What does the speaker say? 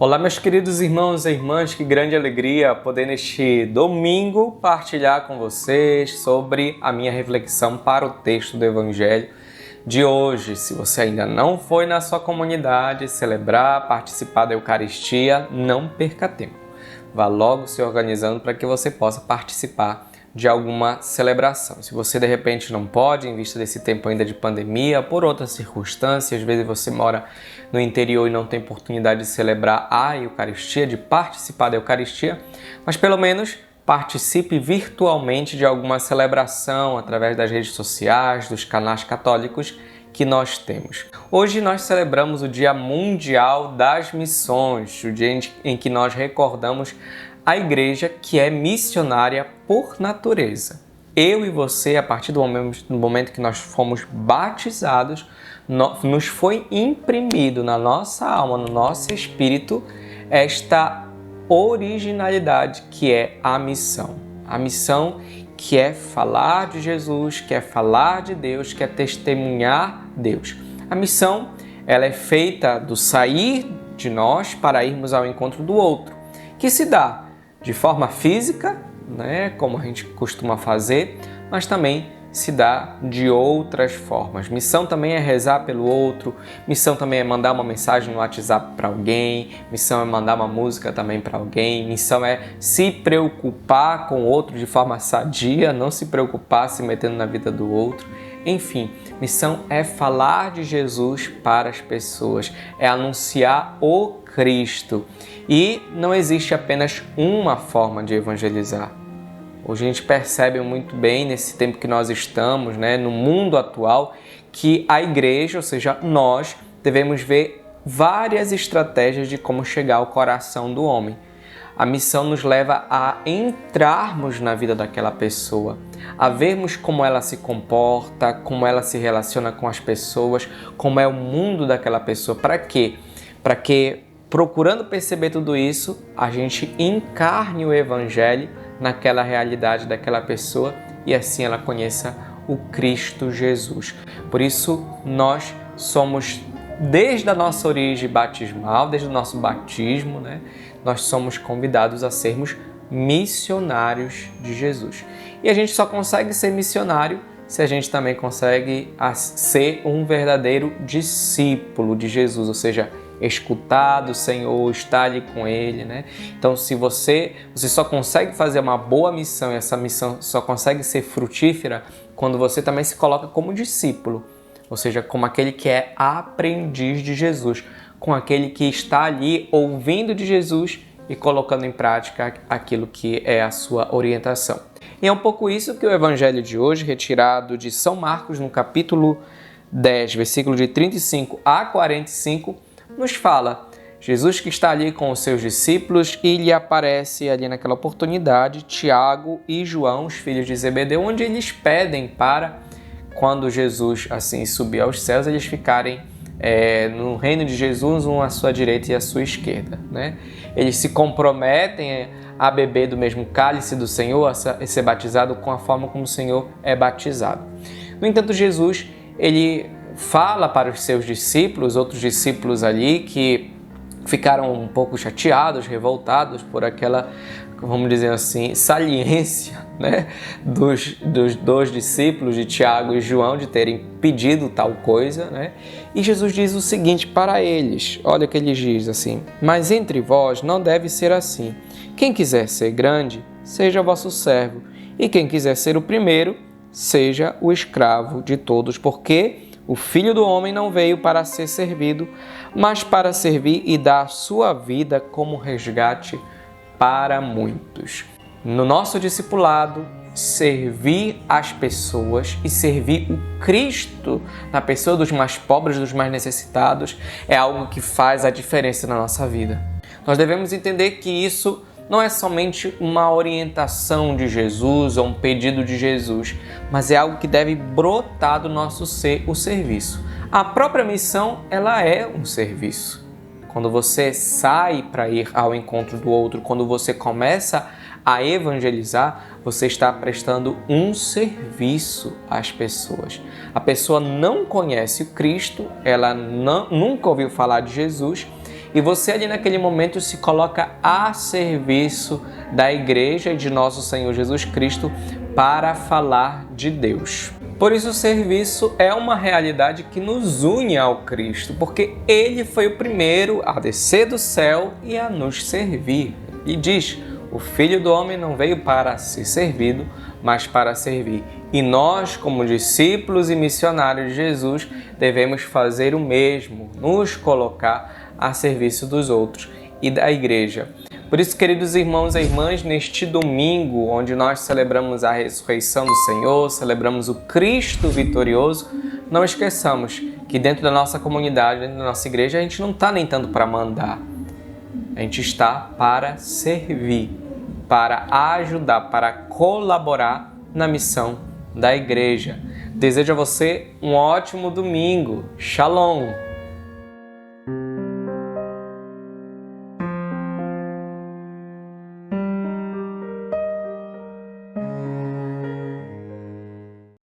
Olá, meus queridos irmãos e irmãs, que grande alegria poder neste domingo partilhar com vocês sobre a minha reflexão para o texto do Evangelho de hoje. Se você ainda não foi na sua comunidade celebrar, participar da Eucaristia, não perca tempo. Vá logo se organizando para que você possa participar de alguma celebração. Se você de repente não pode, em vista desse tempo ainda de pandemia, por outras circunstâncias, às vezes você mora no interior e não tem oportunidade de celebrar a Eucaristia, de participar da Eucaristia, mas pelo menos participe virtualmente de alguma celebração através das redes sociais, dos canais católicos que nós temos. Hoje nós celebramos o Dia Mundial das Missões, o dia em que nós recordamos a igreja que é missionária por natureza. Eu e você, a partir do momento que nós fomos batizados, nos foi imprimido na nossa alma, no nosso espírito, esta originalidade que é a missão. A missão que é falar de Jesus, que é falar de Deus, que é testemunhar Deus. A missão, ela é feita do sair de nós para irmos ao encontro do outro, que se dá de forma física, como a gente costuma fazer, mas também se dá de outras formas. Missão também é rezar pelo outro, missão também é mandar uma mensagem no WhatsApp para alguém, missão é mandar uma música também para alguém, missão é se preocupar com o outro de forma sadia, não se preocupar se metendo na vida do outro. Enfim, missão é falar de Jesus para as pessoas, é anunciar o Cristo. E não existe apenas uma forma de evangelizar. Hoje a gente percebe muito bem, nesse tempo que nós estamos, no mundo atual, que a igreja, ou seja, nós, devemos ver várias estratégias de como chegar ao coração do homem. A missão nos leva a entrarmos na vida daquela pessoa, a vermos como ela se comporta, como ela se relaciona com as pessoas, como é o mundo daquela pessoa. Para quê? Para que, procurando perceber tudo isso, a gente encarne o Evangelho naquela realidade daquela pessoa e assim ela conheça o Cristo Jesus. Por isso, nós somos, desde a nossa origem batismal, desde o nosso batismo, nós somos convidados a sermos missionários de Jesus. E a gente só consegue ser missionário se a gente também consegue ser um verdadeiro discípulo de Jesus, ou seja, escutar do Senhor, estar ali com Ele, Então, se você só consegue fazer uma boa missão e essa missão só consegue ser frutífera quando você também se coloca como discípulo, ou seja, como aquele que é aprendiz de Jesus, com aquele que está ali ouvindo de Jesus e colocando em prática aquilo que é a sua orientação. E é um pouco isso que o Evangelho de hoje, retirado de São Marcos, no capítulo 10, versículo de 35 a 45, nos fala. Jesus que está ali com os seus discípulos e lhe aparece ali naquela oportunidade Tiago e João, os filhos de Zebedeu, onde eles pedem para, quando Jesus assim subir aos céus, eles ficarem no reino de Jesus, um à sua direita e à sua esquerda. Eles se comprometem a beber do mesmo cálice do Senhor, a ser batizado com a forma como o Senhor é batizado. No entanto, Jesus, ele fala para os seus discípulos, outros discípulos ali que ficaram um pouco chateados, revoltados por aquela, vamos dizer assim, saliência dos dois discípulos de Tiago e João de terem pedido tal coisa, E Jesus diz o seguinte para eles, olha o que ele diz assim: mas entre vós não deve ser assim. Quem quiser ser grande, seja vosso servo, e quem quiser ser o primeiro, seja o escravo de todos, porque o Filho do Homem não veio para ser servido, mas para servir e dar a sua vida como resgate para muitos. No nosso discipulado, servir as pessoas e servir o Cristo na pessoa dos mais pobres, dos mais necessitados, é algo que faz a diferença na nossa vida. Nós devemos entender que isso não é somente uma orientação de Jesus ou um pedido de Jesus, mas é algo que deve brotar do nosso ser, o serviço. A própria missão, ela é um serviço. Quando você sai para ir ao encontro do outro, quando você começa a evangelizar, você está prestando um serviço às pessoas. A pessoa não conhece o Cristo, ela nunca ouviu falar de Jesus e você ali naquele momento se coloca a serviço da igreja e de nosso Senhor Jesus Cristo para falar de Deus. Por isso o serviço é uma realidade que nos une ao Cristo, porque Ele foi o primeiro a descer do céu e a nos servir. E diz: o Filho do Homem não veio para ser servido, mas para servir. E nós, como discípulos e missionários de Jesus, devemos fazer o mesmo, nos colocar a serviço dos outros e da igreja. Por isso, queridos irmãos e irmãs, neste domingo, onde nós celebramos a ressurreição do Senhor, celebramos o Cristo vitorioso, não esqueçamos que dentro da nossa comunidade, dentro da nossa igreja, a gente não está nem tanto para mandar. A gente está para servir, para ajudar, para colaborar na missão da igreja. Desejo a você um ótimo domingo. Shalom!